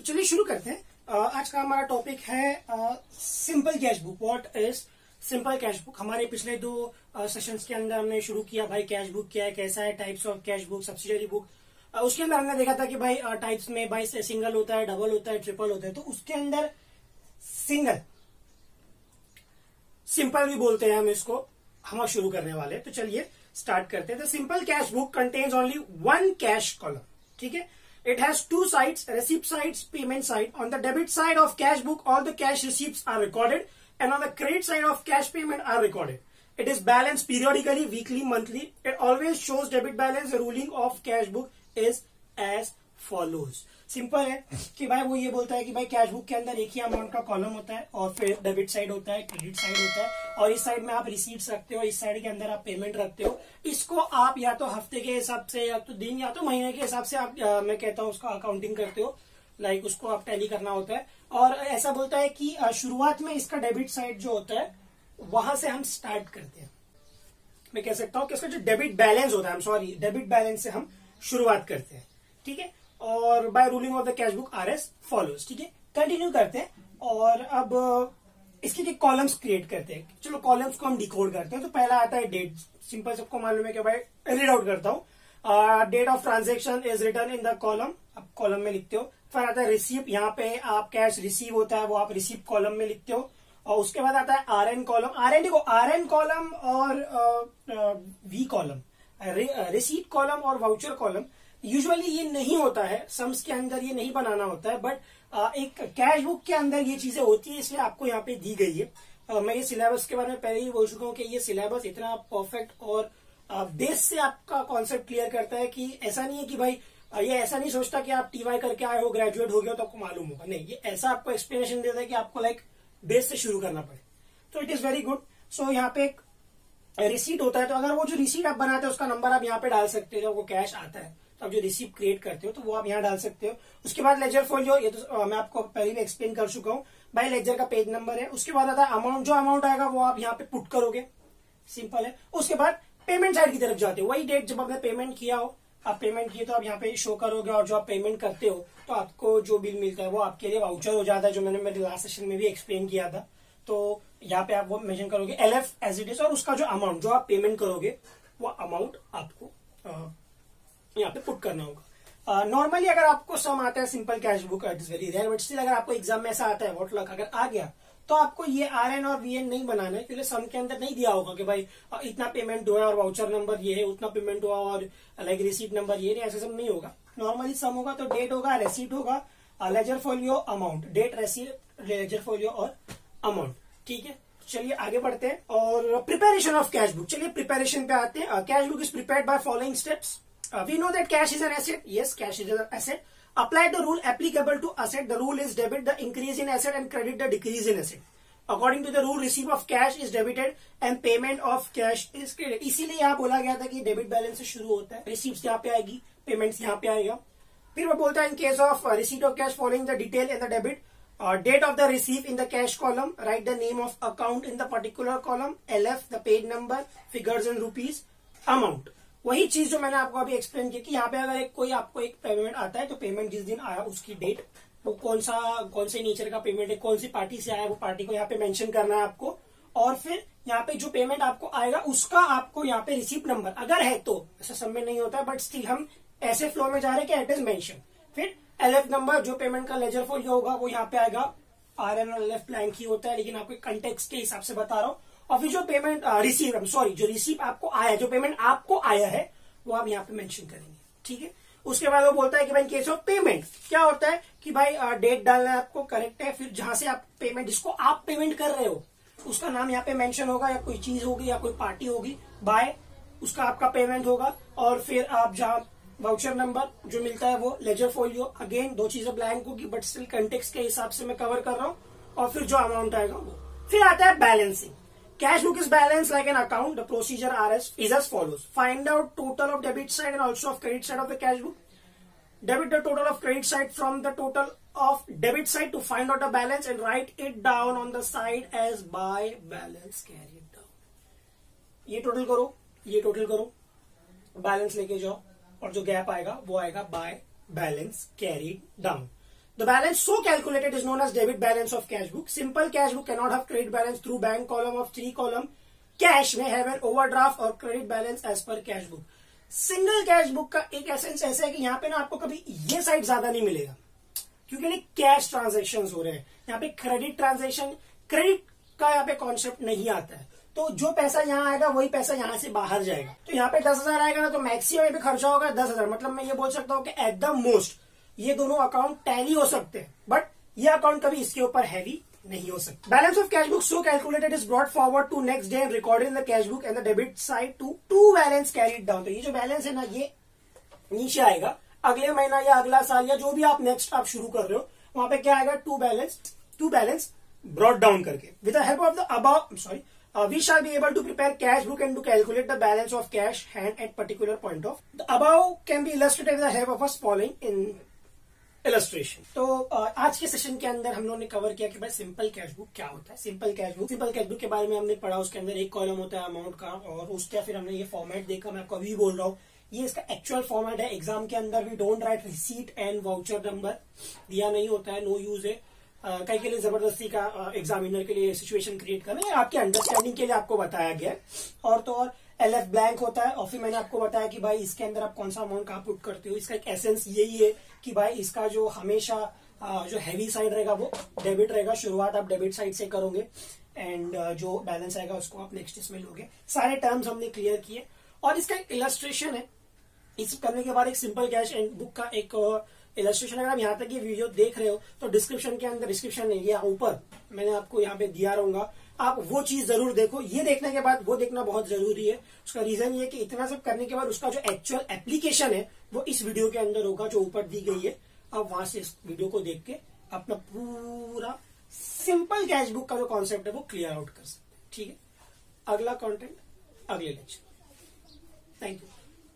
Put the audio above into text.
चलिए शुरू करते हैं। आज का हमारा टॉपिक है simple cash book. What is simple cash book. हमारे पिछले दो सेशंस के अंदर हमने शुरू किया भाई कैश बुक क्या है, कैसा है, types of cash book, subsidiary book. उसके अंदर हमने देखा था कि भाई टाइप्स में भाई सिंगल होता है, डबल होता है, ट्रिपल होता है। तो उसके अंदर सिंगल सिंपल भी बोलते हैं हम इसको, हम शुरू करने वाले। तो चलिए स्टार्ट करते हैं। The simple cash book contains only one cash column. ठीक है, it has two sides, receipt sides, payment side. On the debit side of cash book, all the cash receipts are recorded, and on the credit side of cash payment are recorded. It is balanced periodically, weekly, monthly. It always shows debit balance. The ruling of cash book is as follows. Simple है कि भाई वो ये बोलता है कि भाई cash book के अंदर एक ही अमाउंट का कॉलम होता है और फिर डेबिट साइड होता है, क्रेडिट साइड होता है, और इस साइड में आप रिसीट्स रखते हो, इस साइड के अंदर आप पेमेंट रखते हो। इसको आप या तो हफ्ते के हिसाब से, या तो दिन, या तो महीने के हिसाब से आप मैं कहता हूँ उसका अकाउंटिंग करते हो। लाइक उसको आप टैली करना होता है। और ऐसा बोलता है कि शुरुआत में इसका डेबिट साइड जो होता है वहां से हम स्टार्ट करते हैं। मैं कह सकता हूँ कि इसका जो डेबिट बैलेंस होता है, डेबिट बैलेंस से हम शुरुआत करते हैं। ठीक है, और by ruling of the cash book are as follows. ठीक है, कंटिन्यू करते हैं और अब इसके कॉलम्स क्रिएट करते हैं। चलो कॉलम्स को हम डिकोड करते हैं। तो पहला आता है डेट। सिंपल सबको मालूम है कि भाई रीड आउट करता हूँ। Date of transaction is return in the column. आप कॉलम में लिखते हो। फिर आता है रिसीव। यहाँ पे आप कैश रिसीव होता है वो आप रिसीव कॉलम में लिखते हो। और उसके बाद आता है R N column. R N column और वी कॉलम, रिसीट कॉलम और वाउचर कॉलम। यूजुअली ये नहीं होता है, सम्स के अंदर ये नहीं बनाना होता है, बट एक कैश बुक के अंदर ये चीजें होती है, इसलिए आपको यहाँ पे दी गई है। मैं ये सिलेबस के बारे में पहले ही बोल चुका हूँ कि ये सिलेबस इतना परफेक्ट और बेस से आपका कॉन्सेप्ट क्लियर करता है कि ऐसा नहीं है कि भाई ये ऐसा नहीं सोचता कि आप टीवाई करके आए हो, ग्रेजुएट हो गए हो तो आपको मालूम होगा। नहीं, ये ऐसा आपको एक्सप्लेनेशन देता है कि आपको लाइक बेस से शुरू करना पड़े। तो इट इज वेरी गुड। सो यहाँ पे एक रिसीट होता है, तो अगर वो जो रिसीट आप बनाते हो उसका नंबर आप यहाँ पे डाल सकते हो। जब वो कैश आता है तो आप जो रिसीप्ट क्रिएट करते हो तो वो आप यहाँ डाल सकते हो। उसके बाद लेजर फोलियो, ये तो मैं आपको पहले भी एक्सप्लेन कर चुका हूँ भाई, लेजर का पेज नंबर है। उसके बाद आता है अमाउंट। जो अमाउंट आएगा वो आप यहाँ पे पुट करोगे, सिंपल है। उसके बाद पेमेंट साइड की तरफ जाते हो। वही डेट जब आपने पेमेंट किया हो, आप पेमेंट किए तो आप यहाँ पे शो करोगे, और जो आप पेमेंट करते हो तो आपको जो बिल मिलता है वो आपके लिए वाउचर हो जाता है, जो मैंने मेरे लास्ट सेशन में भी एक्सप्लेन किया था। तो यहाँ पे आप वो मेंशन करोगे LF एज इट इज, और उसका जो अमाउंट जो आप पेमेंट करोगे वो अमाउंट आपको यहाँ पे पुट करना होगा। नॉर्मली अगर आपको सम आता है simple cash book, it is very rare, but still अगर आपको एग्जाम में ऐसा आता है, व्हाट लक, अगर आ गया तो आपको ये RN और VN नहीं बनाना है, क्योंकि सम के अंदर नहीं दिया होगा कि भाई इतना पेमेंट हुआ और वाउचर नंबर ये है, उतना पेमेंट हुआ और लाइक रिसीट नंबर ये नहीं, ऐसा सब नहीं होगा। नॉर्मली सम होगा तो डेट होगा, रेसीट होगा, ledger folio, amount, date, receipt, ledger folio और अमाउंट। ठीक है, चलिए आगे बढ़ते हैं। और प्रिपेरेशन ऑफ कैश बुक, चलिए प्रिपेरेशन पे आते हैं। Cash book is prepared by following steps. We know that cash is an asset. Yes, cash is an asset. Apply the rule applicable to asset. The rule is debit the increase in asset and credit the decrease in asset. According to the rule, receipt of cash is debited and payment of cash is credited. इसीलिए यहाँ बोला गया था कि debit balance से शुरू होता है, रिसीप्ट यहाँ पे आएगी, पेमेंट्स यहाँ पे आएगा। फिर वो बोलता है in case of receipt of cash following the detail in the debit, date of the receive in the cash column, right the name of account in the particular column, LF the paid number, figures in rupees, amount. वही चीज जो मैंने आपको अभी explain की कि यहाँ पे अगर कोई आपको एक पेमेंट आता है तो पेमेंट जिस दिन आया उसकी डेट, वो कौन से नेचर का पेमेंट है, कौन सी पार्टी से आया, वो पार्टी को यहाँ पे मेंशन करना है आपको। और फिर यहाँ पे जो पेमेंट आपको आएगा उसका आपको यहाँ पे रिसीप्ट नंबर अगर है तो, ऐसा सब में नहीं होता है, बट स्टिल हम ऐसे फ्लो में जा रहे हैं कि इट इज मेंशन। फिर LF नंबर, जो पेमेंट का लेजर फोलियो होगा वो यहाँ पे आएगा। RN और LF ब्लैंक ही होता है, लेकिन आपको कंटेक्स्ट के हिसाब से बता रहा हूँ। और फिर जो पेमेंट जो रिसीव आपको आया, जो पेमेंट आपको आया है वो आप यहाँ पे मेंशन करेंगे। ठीक है, उसके बाद वो बोलता है कि भाई केस ऑफ पेमेंट क्या होता है कि भाई डेट डालना है आपको, करेक्ट है। फिर जहां से आप पेमेंट, जिसको आप पेमेंट कर रहे हो उसका नाम यहाँ पे मेंशन होगा, या कोई चीज होगी या कोई पार्टी होगी, बाय उसका आपका पेमेंट होगा। और फिर आप जहां वाउचर नंबर जो मिलता है वो, लेजर फोलियो, अगेन दो चीजें ब्लैंक होगी, बट स्टिल कंटेक्स्ट के हिसाब से मैं कवर कर रहा हूँ। और फिर जो अमाउंट आएगा वो। फिर आता है balancing. Cash book is balanced like an account. The procedure is as follows. Find out total of debit side and also of credit side of the cash book. Debit the total of credit side from the total of debit side to find out the balance and write it down on the side as by balance carried down. ये total करो, balance लेके जाओ, और जो gap आएगा वो आएगा by balance carried down. The balance so calculated is known as debit balance of cash book. Simple cash book cannot have credit balance through bank column of 3 column. Cash may have an overdraft or credit balance as per cash book. Single cash book का एक essence ऐसा है कि यहाँ पे ना आपको कभी ये साइड ज्यादा नहीं मिलेगा, क्योंकि नहीं कैश ट्रांजेक्शन हो रहे हैं यहाँ पे। क्रेडिट ट्रांजेक्शन, क्रेडिट का यहाँ पे कॉन्सेप्ट नहीं आता है, तो जो पैसा यहाँ आएगा वही पैसा यहाँ से बाहर जाएगा। तो यहाँ पे 10,000 आएगा ना, तो मैक्सिमम यहाँ पे खर्चा होगा 10,000। मतलब मैं ये बोल सकता हूँ कि एट द मोस्ट ये दोनों अकाउंट टैली हो सकते हैं, बट ये अकाउंट कभी इसके ऊपर हैवी नहीं हो सकता। Balance of cash book so calculated is brought forward to next day and recorded in the cash book and the debit side to balance carried down. तो ये जो बैलेंस है ना, ये नीचे आएगा अगले महीना या अगला साल या जो भी आप नेक्स्ट आप शुरू कर रहे हो, वहां पे क्या आएगा, टू बैलेंस ब्रॉट डाउन करके। With the help of the above we shall be able to prepare cash book and to calculate the balance of cash hand at particular point of. The above can be illustrated with the help of us following in illustration. तो आज के session के अंदर हम लोगों ने cover किया कि भाई सिंपल कैश बुक क्या होता है। सिंपल कैश बुक के बारे में हमने पढ़ा, उसके अंदर एक कॉलम होता है अमाउंट का, और उसका फिर हमने ये फॉर्मेट देखा। मैं आपको अभी बोल रहा हूँ ये इसका एक्चुअल फॉर्मेट है। एग्जाम के अंदर भी don't write receipt and voucher number, दिया नहीं होता है, नो यूज है। कई के लिए जबरदस्ती का एग्जामिनर के लिए सिचुएशन क्रिएट करना है, आपके अंडरस्टैंडिंग के लिए आपको बताया गया है। और तो और LF ब्लैंक होता है, और फिर मैंने आपको बताया कि भाई इसके अंदर आप कौन सा अमाउंट कहाँ पुट करते हो। इसका एक एसेंस यही है कि भाई इसका जो हमेशा जो हैवी साइड रहेगा वो डेबिट रहेगा। शुरुआत आप डेबिट साइड से करोगे एंड जो बैलेंस आएगा उसको आप नेक्स्ट इसमें लोगे। सारे टर्म्स हमने क्लियर किए, और इसका एक इलस्ट्रेशन है। इस करने के बाद एक सिंपल कैश एंड बुक का एक इलस्ट्रेशन। अगर आप यहाँ तक ये वीडियो देख रहे हो तो डिस्क्रिप्शन के अंदर, डिस्क्रिप्शन नहीं या ऊपर मैंने आपको यहाँ पे दिया रहूंगा, आप वो चीज जरूर देखो। ये देखने के बाद वो देखना बहुत जरूरी है। उसका रीजन ये कि इतना सब करने के बाद उसका जो एक्चुअल एप्लीकेशन है वो इस वीडियो के अंदर होगा, जो ऊपर दी गई है। आप वहां से इस वीडियो को देख के अपना पूरा सिंपल कैश बुक का जो कॉन्सेप्ट है वो क्लियर आउट कर सकते हैं। ठीक है, अगला कॉन्टेंट अगले लेक्चर। Thank you.